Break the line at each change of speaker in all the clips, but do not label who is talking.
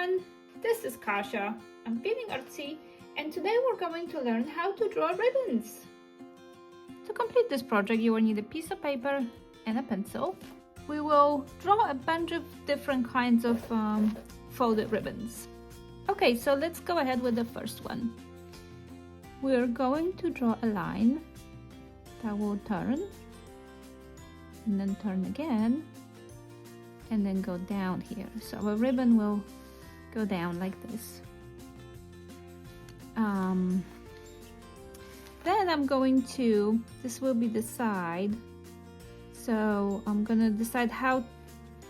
everyone, this is Kasia. I'm feeling artsy, and today we're going to learn how to draw ribbons. To complete this project, you will need a piece of paper and a pencil. We will draw a bunch of different kinds of folded ribbons. Okay, so let's go ahead with the first one. We're going to draw a line that will turn, and then turn again, and then go down here. So a ribbon will go down like this. Then I'm going to, this will be the side, so I'm gonna decide how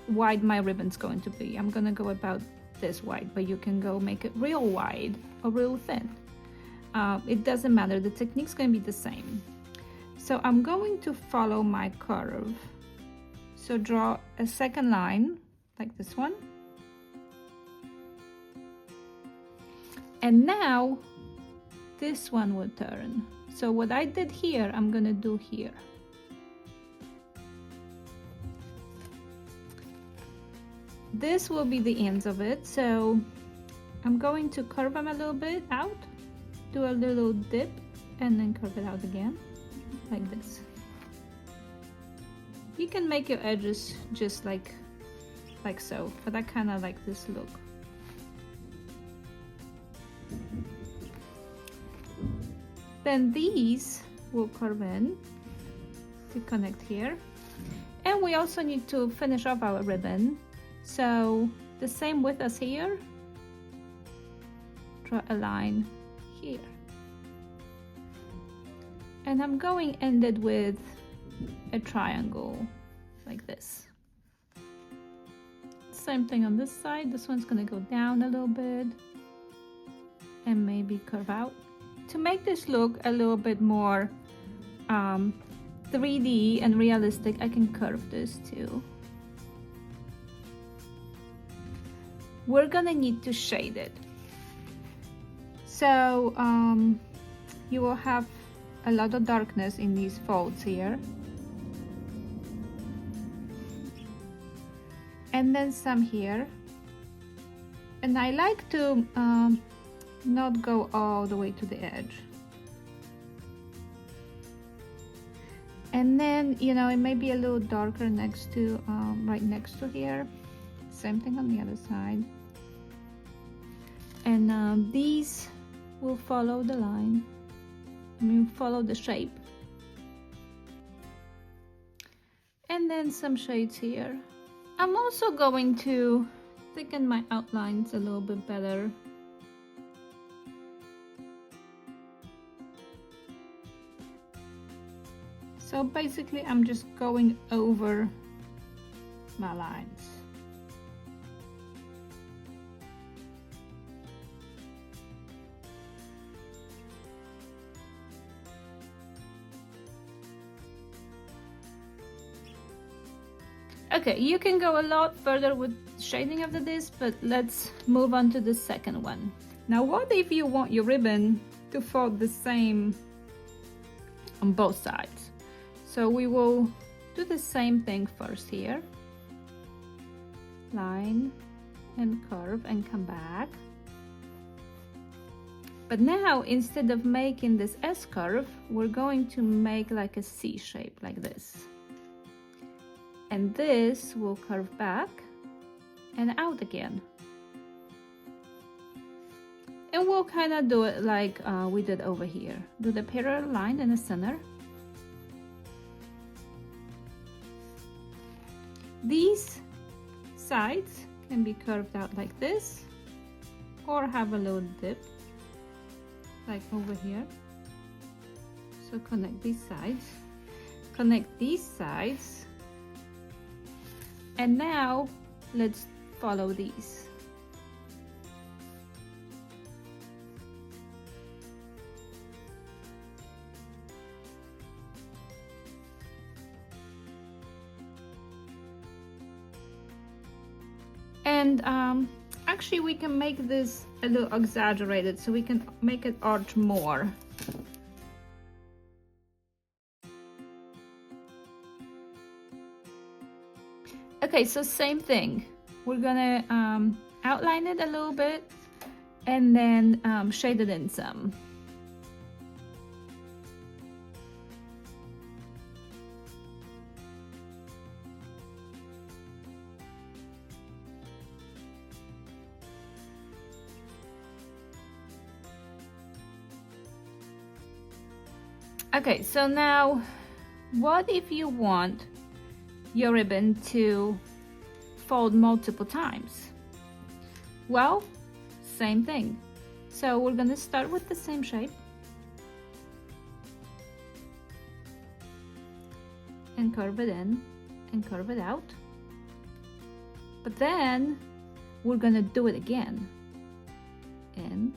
wide my ribbon's going to be. I'm gonna go about this wide, but you can go make it real wide or real thin. It doesn't matter, the technique's gonna be the same. So I'm going to follow my curve. So draw a second line like this one. And now this one will turn. So what I did here, I'm gonna do here. This will be the ends of it. So I'm going to curve them a little bit out, do a little dip, and then curve it out again, like this. You can make your edges just like so, but I kind of like this look. Then these will curve in to connect here. And we also need to finish off our ribbon. So the same width as here, draw a line here. And I'm going ended with a triangle like this. Same thing on this side. This one's gonna go down a little bit and maybe curve out. To make this look a little bit more 3D and realistic, I can curve this too. We're gonna need to shade it. So you will have a lot of darkness in these folds here. And then some here. And I like to not go all the way to the edge. And then, you know, it may be a little darker next to, right next to here. Same thing on the other side. And these will follow the line. I mean, follow the shape. And then some shades here. I'm also going to thicken my outlines a little bit better. So basically, I'm just going over my lines. Okay, you can go a lot further with shading of this, but let's move on to the second one. Now, what if you want your ribbon to fold the same on both sides? So we will do the same thing first here. Line and curve and come back. But now, instead of making this S curve, we're going to make like a C shape like this. And this will curve back and out again. And we'll kind of do it like we did over here. Do the parallel line in the center. These sides can be curved out like this, or have a little dip, like over here. So connect these sides, connect these sides. And now let's follow these. And actually we can make this a little exaggerated, so we can make it arch more. Okay, so same thing. We're gonna outline it a little bit and then shade it in some. Okay, so now what if you want your ribbon to fold multiple times? Well, same thing. So we're gonna start with the same shape and curve it in and curve it out. But then we're gonna do it again, in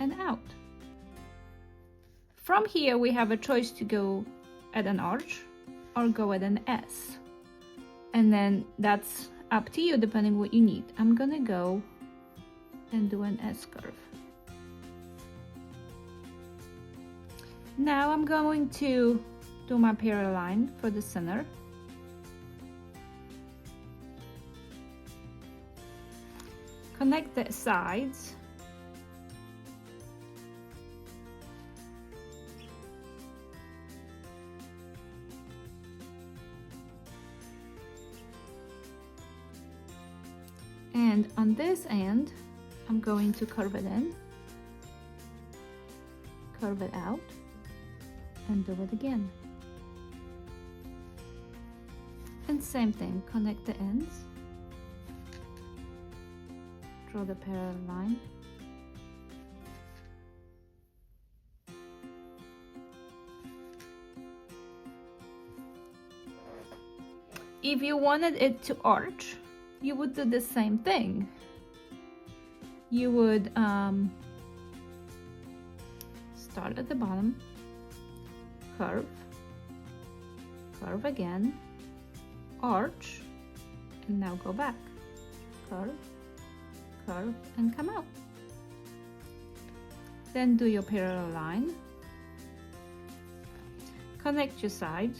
and out. From here, we have a choice to go at an arch or go at an S. And then that's up to you depending what you need. I'm gonna go and do an S curve. Now I'm going to do my parallel line for the center. Connect the sides. And on this end, I'm going to curve it in, curve it out, and do it again. And same thing, connect the ends, draw the parallel line, if you wanted it to arch, you would do the same thing. You would start at the bottom, curve, curve again, arch, and now go back, curve, curve, and come out. Then do your parallel line, connect your sides,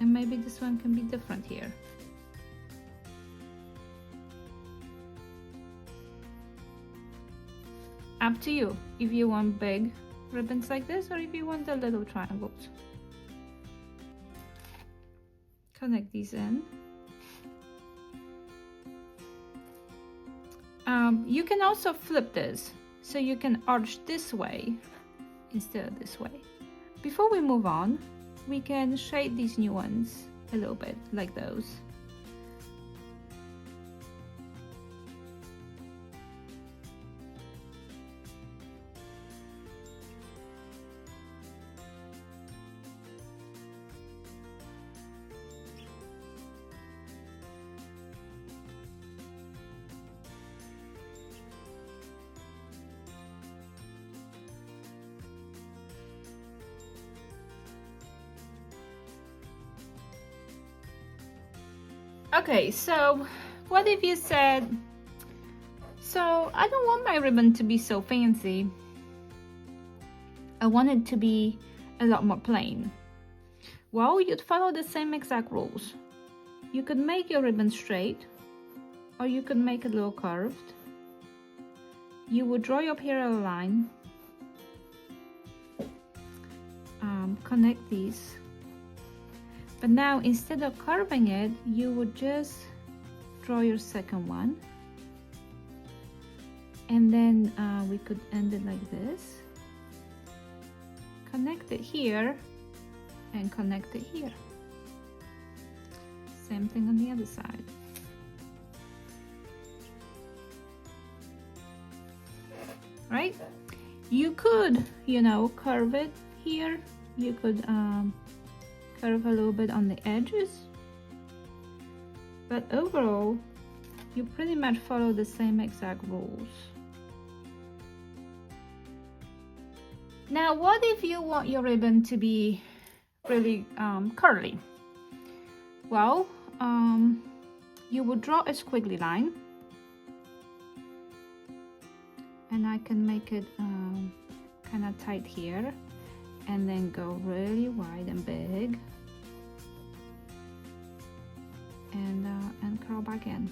and maybe this one can be different here. Up to you if you want big ribbons like this or if you want the little triangles. Connect these in. You can also flip this, so you can arch this way instead of this way. Before we move on, we can shade these new ones a little bit, like those. Okay, so what if you said, so I don't want my ribbon to be so fancy. I want it to be a lot more plain. Well, you'd follow the same exact rules. You could make your ribbon straight, or you could make it a little curved. You would draw your parallel line, connect these. But now, instead of curving it, you would just draw your second one. And then we could end it like this. Connect it here and connect it here. Same thing on the other side. Right? You could, curve it here. You could curve a little bit on the edges, but overall you pretty much follow the same exact rules. Now what if you want your ribbon to be really curly? Well, you would draw a squiggly line, and I can make it kind of tight here, and then go really wide and big, and curl back in,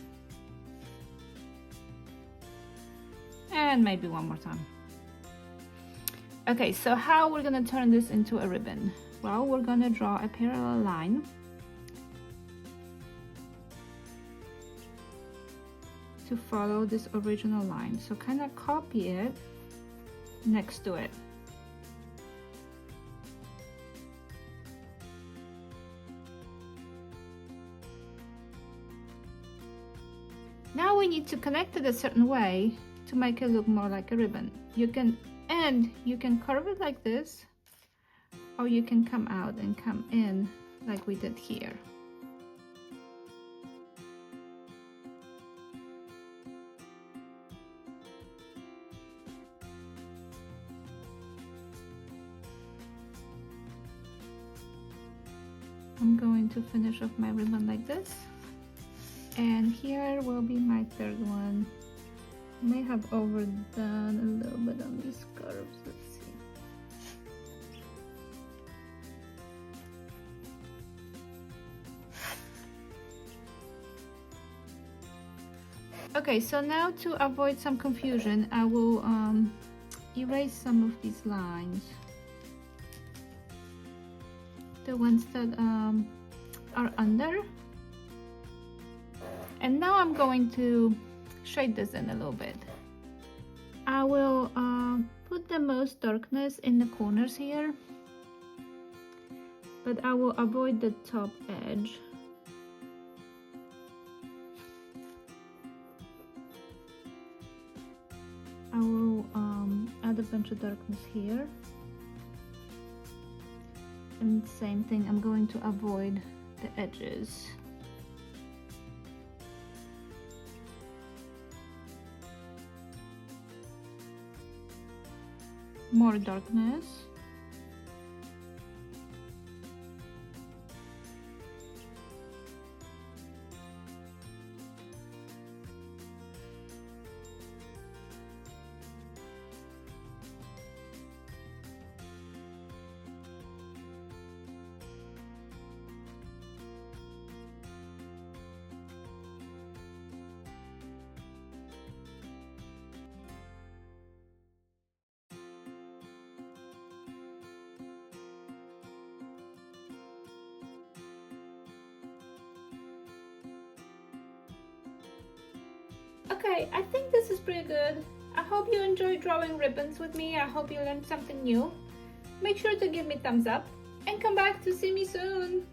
and maybe one more time. Okay, so how we're gonna turn this into a ribbon? Well, we're gonna draw a parallel line to follow this original line, so kind of copy it next to it. Now we need to connect it a certain way to make it look more like a ribbon. You can curve it like this, or you can come out and come in like we did here. I'm going to finish off my ribbon like this, and here will be my third one. I may have overdone a little bit on these curves. Let's see. Okay, so now to avoid some confusion, I will erase some of these lines, the ones that are under. And now I'm going to shade this in a little bit. I will put the most darkness in the corners here, but I will avoid the top edge. I will add a bunch of darkness here. And same thing, I'm going to avoid the edges. More darkness. Okay, I think this is pretty good. I hope you enjoyed drawing ribbons with me. I hope you learned something new. Make sure to give me thumbs up and come back to see me soon.